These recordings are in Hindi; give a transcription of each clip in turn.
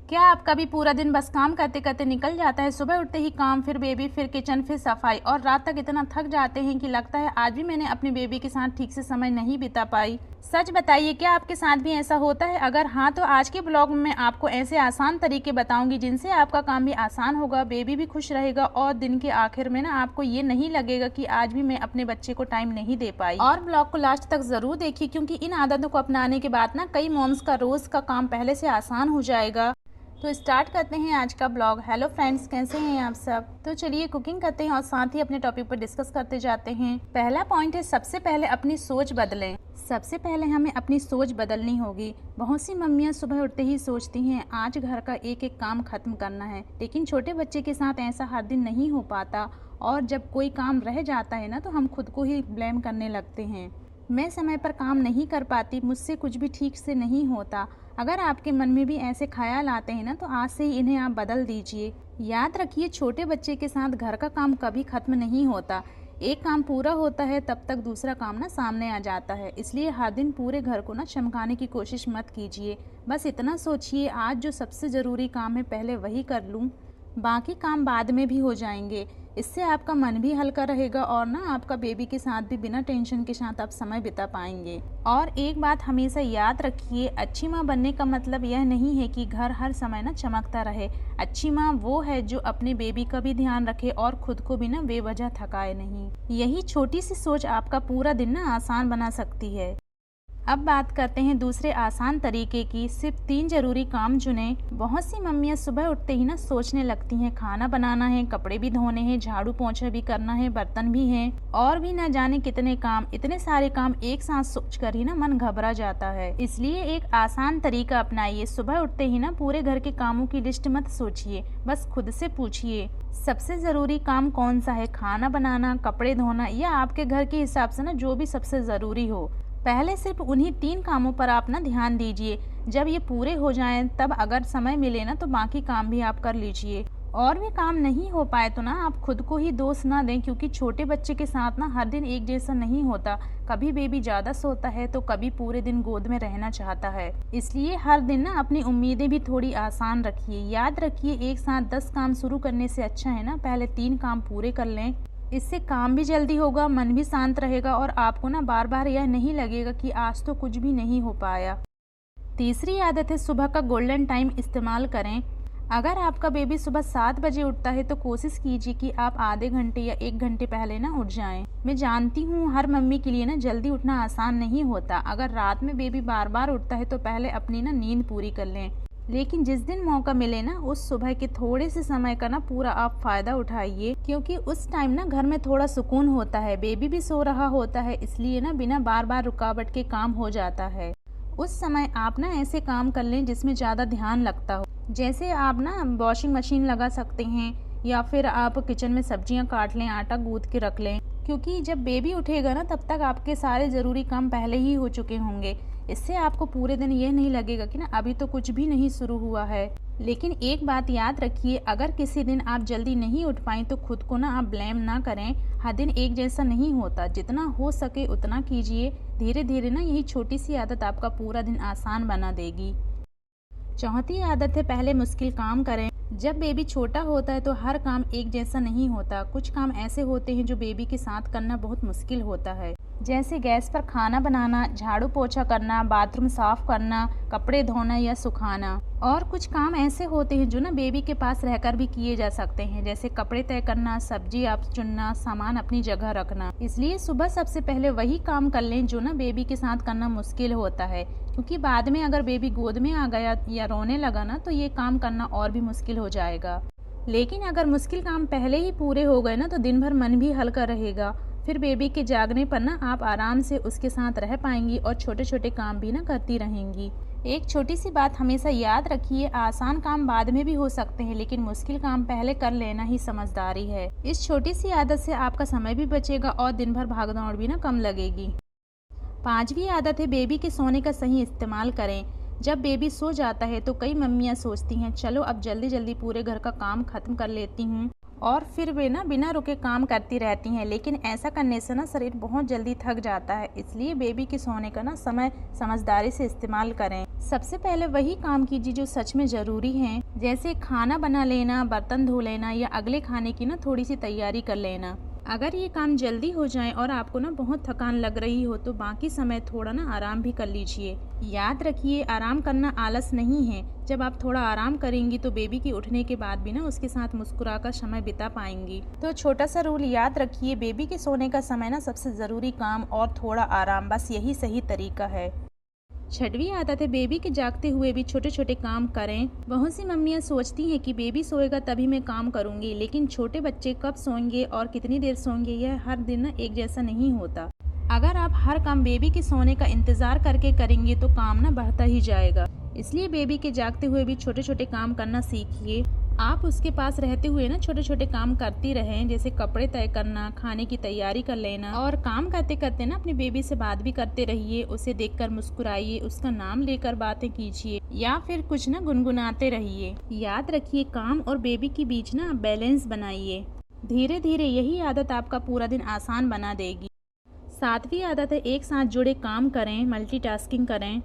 क्या आपका भी पूरा दिन बस काम करते करते निकल जाता है? सुबह उठते ही काम, फिर बेबी, फिर किचन, फिर सफाई और रात तक इतना थक जाते हैं कि लगता है आज भी मैंने अपने बेबी के साथ ठीक से समय नहीं बिता पाई। सच बताइए, क्या आपके साथ भी ऐसा होता है? अगर हाँ, तो आज के ब्लॉग में आपको ऐसे आसान तरीके बताऊंगी जिनसे आपका काम भी आसान होगा, बेबी भी खुश रहेगा और दिन के आखिर में ना आपको ये नहीं लगेगा कि आज भी मैं अपने बच्चे को टाइम नहीं दे पाई। और ब्लॉग को लास्ट तक जरूर देखिए, क्योंकि इन आदतों को अपनाने के बाद ना कई मॉम्स का रोज का काम पहले से आसान हो जाएगा। तो स्टार्ट करते हैं आज का ब्लॉग। हेलो फ्रेंड्स, कैसे हैं आप सब? तो चलिए कुकिंग करते हैं और साथ ही अपने टॉपिक पर डिस्कस करते जाते हैं। पहला पॉइंट है, सबसे पहले अपनी सोच बदलें। सबसे पहले हमें अपनी सोच बदलनी होगी। बहुत सी मम्मियां सुबह उठते ही सोचती हैं आज घर का एक एक काम खत्म करना है, लेकिन छोटे बच्चे के साथ ऐसा हर दिन नहीं हो पाता और जब कोई काम रह जाता है ना तो हम खुद को ही ब्लेम करने लगते हैं। मैं समय पर काम नहीं कर पाती, मुझसे कुछ भी ठीक से नहीं होता। अगर आपके मन में भी ऐसे ख्याल आते हैं ना तो आज से ही इन्हें आप बदल दीजिए। याद रखिए, छोटे बच्चे के साथ घर का काम कभी खत्म नहीं होता। एक काम पूरा होता है तब तक दूसरा काम ना सामने आ जाता है, इसलिए हर दिन पूरे घर को ना चमकाने की कोशिश मत कीजिए। बस इतना सोचिए, आज जो सबसे ज़रूरी काम है पहले वही कर लूँ, बाकी काम बाद में भी हो जाएंगे। इससे आपका मन भी हल्का रहेगा और ना आपका बेबी के साथ भी बिना टेंशन के साथ आप समय बिता पाएंगे। और एक बात हमेशा याद रखिए, अच्छी माँ बनने का मतलब यह नहीं है कि घर हर समय ना चमकता रहे। अच्छी माँ वो है जो अपने बेबी का भी ध्यान रखे और खुद को भी ना बेवजह थकाए नहीं। यही छोटी सी सोच आपका पूरा दिन ना आसान बना सकती है। अब बात करते हैं दूसरे आसान तरीके की। सिर्फ 3 जरूरी काम चुनें। बहुत सी मम्मियां सुबह उठते ही ना सोचने लगती हैं खाना बनाना है, कपड़े भी धोने हैं, झाड़ू पोंछा भी करना है, बर्तन भी हैं और भी ना जाने कितने काम। इतने सारे काम एक साथ सोचकर ही ना मन घबरा जाता है। इसलिए एक आसान तरीका अपनाइए। सुबह उठते ही ना पूरे घर के कामों की लिस्ट मत सोचिए, बस खुद से पूछिए सबसे जरूरी काम कौन सा है, खाना बनाना, कपड़े धोना या आपके घर के हिसाब से ना जो भी सबसे जरूरी हो। पहले सिर्फ उन्हीं 3 कामों पर आप ना ध्यान दीजिए। जब ये पूरे हो जाएं तब अगर समय मिले ना तो बाकी काम भी आप कर लीजिए। और भी काम नहीं हो पाए तो ना आप खुद को ही दोष ना दें, क्योंकि छोटे बच्चे के साथ ना हर दिन एक जैसा नहीं होता। कभी बेबी ज़्यादा सोता है तो कभी पूरे दिन गोद में रहना चाहता है। इसलिए हर दिन ना अपनी उम्मीदें भी थोड़ी आसान रखिए। याद रखिए, एक साथ 10 काम शुरू करने से अच्छा है ना पहले 3 काम पूरे कर लें। इससे काम भी जल्दी होगा, मन भी शांत रहेगा और आपको ना बार बार यह नहीं लगेगा कि आज तो कुछ भी नहीं हो पाया। तीसरी आदत है, सुबह का गोल्डन टाइम इस्तेमाल करें। अगर आपका बेबी सुबह 7 बजे उठता है तो कोशिश कीजिए कि आप आधे घंटे या 1 घंटे पहले ना उठ जाएं। मैं जानती हूँ हर मम्मी के लिए ना जल्दी उठना आसान नहीं होता। अगर रात में बेबी बार बार उठता है तो पहले अपनी ना नींद पूरी कर लें, लेकिन जिस दिन मौका मिले ना उस सुबह के थोड़े से समय का ना पूरा आप फायदा उठाइए, क्योंकि उस टाइम ना घर में थोड़ा सुकून होता है, बेबी भी सो रहा होता है, इसलिए ना बिना बार बार रुकावट के काम हो जाता है। उस समय आप ना ऐसे काम कर लें जिसमें ज़्यादा ध्यान लगता हो। जैसे आप ना वॉशिंग मशीन लगा सकते हैं या फिर आप किचन में सब्जियां काट लें, आटा गूंथ के रख लें, क्योंकि जब बेबी उठेगा ना तब तक आपके सारे ज़रूरी काम पहले ही हो चुके होंगे। इससे आपको पूरे दिन ये नहीं लगेगा कि ना अभी तो कुछ भी नहीं शुरू हुआ है। लेकिन एक बात याद रखिए, अगर किसी दिन आप जल्दी नहीं उठ पाई तो खुद को ना आप ब्लेम ना करें। हर दिन एक जैसा नहीं होता, जितना हो सके उतना कीजिए। धीरे धीरे ना यही छोटी सी आदत आपका पूरा दिन आसान बना देगी। चौथी आदत है, पहले मुश्किल काम करें। जब बेबी छोटा होता है तो हर काम एक जैसा नहीं होता। कुछ काम ऐसे होते हैं जो बेबी के साथ करना बहुत मुश्किल होता है, जैसे गैस पर खाना बनाना, झाड़ू पोछा करना, बाथरूम साफ करना, कपड़े धोना या सुखाना। और कुछ काम ऐसे होते हैं जो ना बेबी के पास रहकर भी किए जा सकते हैं, जैसे कपड़े तय करना, सब्जी आप चुनना, सामान अपनी जगह रखना। इसलिए सुबह सबसे पहले वही काम कर लें जो ना बेबी के साथ करना मुश्किल होता है, क्योंकि बाद में अगर बेबी गोद में आ गया या रोने लगा ना तो ये काम करना और भी मुश्किल हो जाएगा। लेकिन अगर मुश्किल काम पहले ही पूरे हो गए ना तो दिन भर मन भी हल्का रहेगा। फिर बेबी के जागने पर ना आप आराम से उसके साथ रह पाएंगी और छोटे छोटे काम भी ना करती रहेंगी। एक छोटी सी बात हमेशा याद रखिए, आसान काम बाद में भी हो सकते हैं, लेकिन मुश्किल काम पहले कर लेना ही समझदारी है। इस छोटी सी आदत से आपका समय भी बचेगा और दिन भर भागदौड़ भी ना कम लगेगी। 5वीं आदत है, बेबी के सोने का सही इस्तेमाल करें। जब बेबी सो जाता है तो कई मम्मियाँ सोचती हैं चलो अब जल्दी जल्दी पूरे घर का काम खत्म कर लेती हूँ और फिर वे ना बिना रुके काम करती रहती हैं, लेकिन ऐसा करने से ना शरीर बहुत जल्दी थक जाता है। इसलिए बेबी के सोने का ना समय समझदारी से इस्तेमाल करें। सबसे पहले वही काम कीजिए जो सच में ज़रूरी हैं, जैसे खाना बना लेना, बर्तन धो लेना या अगले खाने की ना थोड़ी सी तैयारी कर लेना। अगर ये काम जल्दी हो जाए और आपको ना बहुत थकान लग रही हो तो बाकी समय थोड़ा ना आराम भी कर लीजिए। याद रखिए, आराम करना आलस नहीं है। जब आप थोड़ा आराम करेंगी तो बेबी के उठने के बाद भी ना उसके साथ मुस्कुराकर समय बिता पाएंगी। तो छोटा सा रूल याद रखिए, बेबी के सोने का समय ना सबसे ज़रूरी काम और थोड़ा आराम, बस यही सही तरीका है। छठवीं आदत है, बेबी के जागते हुए भी छोटे छोटे काम करें। बहुत सी मम्मियां सोचती हैं कि बेबी सोएगा तभी मैं काम करूंगी, लेकिन छोटे बच्चे कब सोएंगे और कितनी देर सोएंगे यह हर दिन ना एक जैसा नहीं होता। अगर आप हर काम बेबी के सोने का इंतज़ार करके करेंगे तो काम ना बढ़ता ही जाएगा। इसलिए बेबी के जागते हुए भी छोटे छोटे काम करना सीखिए। आप उसके पास रहते हुए ना छोटे छोटे काम करती रहें, जैसे कपड़े तय करना, खाने की तैयारी कर लेना। और काम करते करते ना अपनी बेबी से बात भी करते रहिए। उसे देखकर मुस्कुराइए, उसका नाम लेकर बातें कीजिए या फिर कुछ ना गुनगुनाते रहिए। याद रखिए, काम और बेबी के बीच ना बैलेंस बनाइए। धीरे धीरे यही आदत आपका पूरा दिन आसान बना देगी। सातवीं आदत है, एक साथ जुड़े काम करें, मल्टीटास्किंग करें।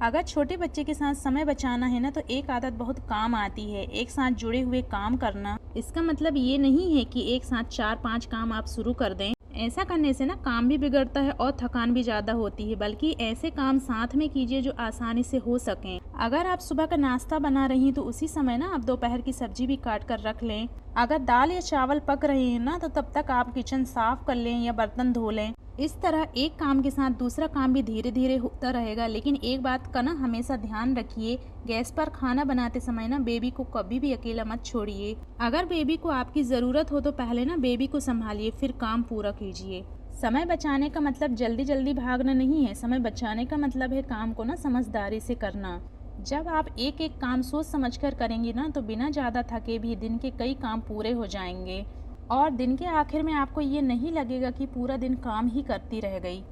अगर छोटे बच्चे के साथ समय बचाना है ना तो एक आदत बहुत काम आती है, एक साथ जुड़े हुए काम करना। इसका मतलब ये नहीं है कि एक साथ 4-5 काम आप शुरू कर दें। ऐसा करने से ना काम भी बिगड़ता है और थकान भी ज़्यादा होती है, बल्कि ऐसे काम साथ में कीजिए जो आसानी से हो सकें। अगर आप सुबह का नाश्ता बना रही हैं तो उसी समय ना आप दोपहर की सब्जी भी काट कर रख लें। अगर दाल या चावल पक रहे हैं ना तो तब तक आप किचन साफ कर लें या बर्तन धो लें। इस तरह एक काम के साथ दूसरा काम भी धीरे धीरे होता रहेगा। लेकिन एक बात का ना हमेशा ध्यान रखिए, गैस पर खाना बनाते समय ना बेबी को कभी भी अकेला मत छोड़िए। अगर बेबी को आपकी ज़रूरत हो तो पहले ना बेबी को संभालिए, फिर काम पूरा कीजिए। समय बचाने का मतलब जल्दी जल्दी भागना नहीं है, समय बचाने का मतलब है काम को ना समझदारी से करना। जब आप एक एक काम सोच समझकर करेंगी ना तो बिना ज़्यादा थके भी दिन के कई काम पूरे हो जाएंगे और दिन के आखिर में आपको ये नहीं लगेगा कि पूरा दिन काम ही करती रह गई।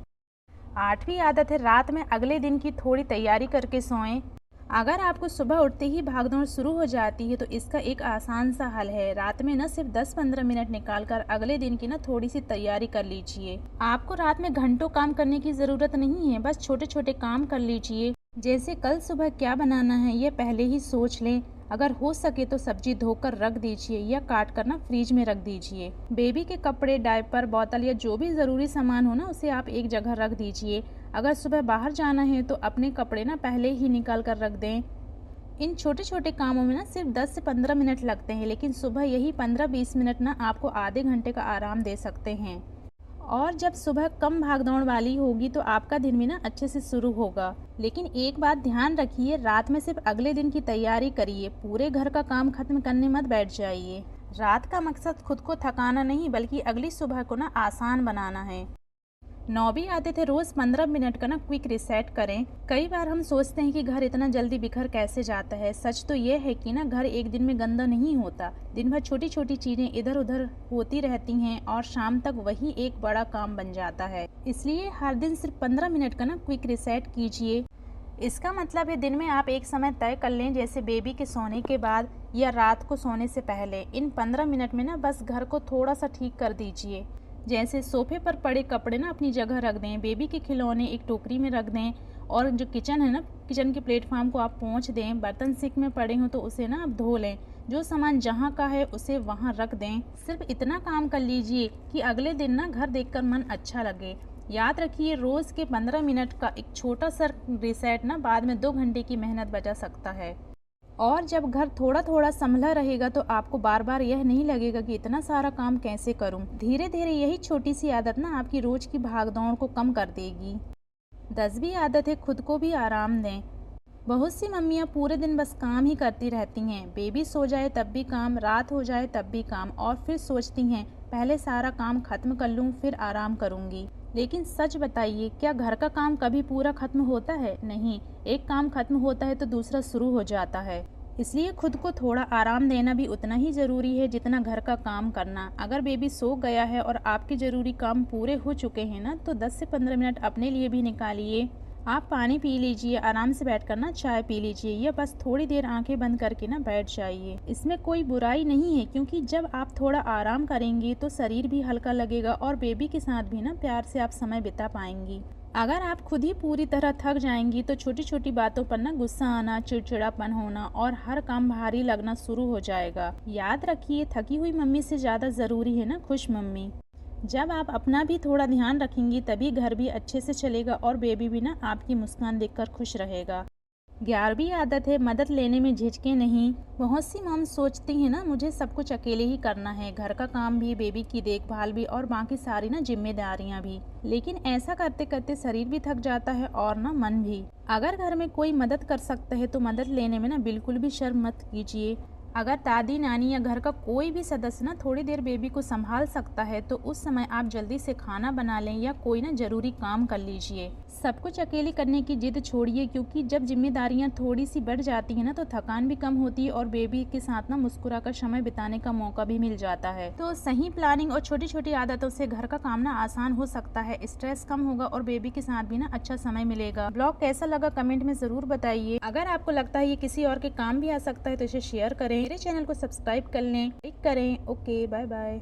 आठवीं आदत है, रात में अगले दिन की थोड़ी तैयारी करके सोएं। अगर आपको सुबह उठते ही भागदौड़ शुरू हो जाती है तो इसका एक आसान सा हल है, रात में न सिर्फ 10-15 मिनट निकालकर अगले दिन की ना थोड़ी सी तैयारी कर लीजिए। आपको रात में घंटों काम करने की ज़रूरत नहीं है, बस छोटे छोटे काम कर लीजिए। जैसे कल सुबह क्या बनाना है ये पहले ही सोच लें। अगर हो सके तो सब्जी धोकर रख दीजिए या काट कर ना फ्रिज में रख दीजिए। बेबी के कपड़े, डायपर, बोतल या जो भी ज़रूरी सामान हो ना उसे आप एक जगह रख दीजिए। अगर सुबह बाहर जाना है तो अपने कपड़े ना पहले ही निकाल कर रख दें। इन छोटे छोटे कामों में ना सिर्फ 10 से 15 मिनट लगते हैं, लेकिन सुबह यही 15-20 मिनट ना आपको आधे घंटे का आराम दे सकते हैं। और जब सुबह कम भागदौड़ वाली होगी तो आपका दिन भी ना अच्छे से शुरू होगा। लेकिन एक बात ध्यान रखिए, रात में सिर्फ अगले दिन की तैयारी करिए, पूरे घर का काम खत्म करने मत बैठ जाइए। रात का मकसद खुद को थकाना नहीं बल्कि अगली सुबह को ना आसान बनाना है। 9वीं आदत है, रोज़ 15 मिनट का ना क्विक रिसेट करें। कई बार हम सोचते हैं कि घर इतना जल्दी बिखर कैसे जाता है। सच तो ये है कि ना घर एक दिन में गंदा नहीं होता, दिन भर छोटी छोटी चीज़ें इधर उधर होती रहती हैं और शाम तक वही एक बड़ा काम बन जाता है। इसलिए हर दिन सिर्फ 15 मिनट का ना क्विक रिसेट कीजिए। इसका मतलब है दिन में आप एक समय तय कर लें, जैसे बेबी के सोने के बाद या रात को सोने से पहले। इन 15 मिनट में ना बस घर को थोड़ा सा ठीक कर दीजिए, जैसे सोफे पर पड़े कपड़े ना अपनी जगह रख दें, बेबी के खिलौने एक टोकरी में रख दें और जो किचन है ना किचन के प्लेटफॉर्म को आप पोंछ दें। बर्तन सिंक में पड़े हों तो उसे ना आप धो लें, जो सामान जहाँ का है उसे वहाँ रख दें। सिर्फ इतना काम कर लीजिए कि अगले दिन ना घर देखकर मन अच्छा लगे। याद रखिए, रोज़ के 15 मिनट का एक छोटा सा रिसेट ना बाद में 2 घंटे की मेहनत बचा सकता है। और जब घर थोड़ा थोड़ा संभला रहेगा तो आपको बार बार यह नहीं लगेगा कि इतना सारा काम कैसे करूं। धीरे धीरे यही छोटी सी आदत ना आपकी रोज की भागदौड़ को कम कर देगी। 10वीं आदत है, खुद को भी आराम दें। बहुत सी मम्मियाँ पूरे दिन बस काम ही करती रहती हैं, बेबी सो जाए तब भी काम, रात हो जाए तब भी काम, और फिर सोचती हैं पहले सारा काम खत्म कर लूँ फिर आराम करूँगी। लेकिन सच बताइए, क्या घर का काम कभी पूरा खत्म होता है? नहीं, एक काम खत्म होता है तो दूसरा शुरू हो जाता है। इसलिए खुद को थोड़ा आराम देना भी उतना ही ज़रूरी है जितना घर का काम करना। अगर बेबी सो गया है और आपके ज़रूरी काम पूरे हो चुके हैं ना तो 10 से 15 मिनट अपने लिए भी निकालिए। आप पानी पी लीजिए, आराम से बैठकर ना चाय पी लीजिए या बस थोड़ी देर आंखें बंद करके ना बैठ जाइए। इसमें कोई बुराई नहीं है, क्योंकि जब आप थोड़ा आराम करेंगी तो शरीर भी हल्का लगेगा और बेबी के साथ भी ना प्यार से आप समय बिता पाएंगी। अगर आप खुद ही पूरी तरह थक जाएंगी तो छोटी छोटी बातों पर ना गुस्सा आना, चिड़चिड़ापन होना और हर काम भारी लगना शुरू हो जाएगा। याद रखिए, थकी हुई मम्मी से ज़्यादा ज़रूरी है ना खुश मम्मी। जब आप अपना भी थोड़ा ध्यान रखेंगी तभी घर भी अच्छे से चलेगा और बेबी भी ना आपकी मुस्कान देखकर खुश रहेगा। 11वीं आदत है, मदद लेने में झिझके नहीं। बहुत सी मॉम सोचती हैं ना मुझे सब कुछ अकेले ही करना है, घर का काम भी, बेबी की देखभाल भी और बाकी सारी ना जिम्मेदारियां भी। लेकिन ऐसा करते करते शरीर भी थक जाता है और ना मन भी। अगर घर में कोई मदद कर सकता है तो मदद लेने में ना बिल्कुल भी शर्म मत कीजिए। अगर दादी, नानी या घर का कोई भी सदस्य ना थोड़ी देर बेबी को संभाल सकता है तो उस समय आप जल्दी से खाना बना लें या कोई ना जरूरी काम कर लीजिए। सब कुछ अकेले करने की जिद छोड़िए, क्योंकि जब जिम्मेदारियां थोड़ी सी बढ़ जाती है ना तो थकान भी कम होती है और बेबी के साथ ना मुस्कुरा कर समय बिताने का मौका भी मिल जाता है। तो सही प्लानिंग और छोटी छोटी आदतों से घर का काम ना आसान हो सकता है, स्ट्रेस कम होगा और बेबी के साथ भी ना अच्छा समय मिलेगा। ब्लॉग कैसा लगा कमेंट में जरूर बताइए। अगर आपको लगता है ये किसी और के काम भी आ सकता है तो इसे शेयर करें। मेरे चैनल को सब्सक्राइब कर लें, क्लिक करें। Okay, bye bye.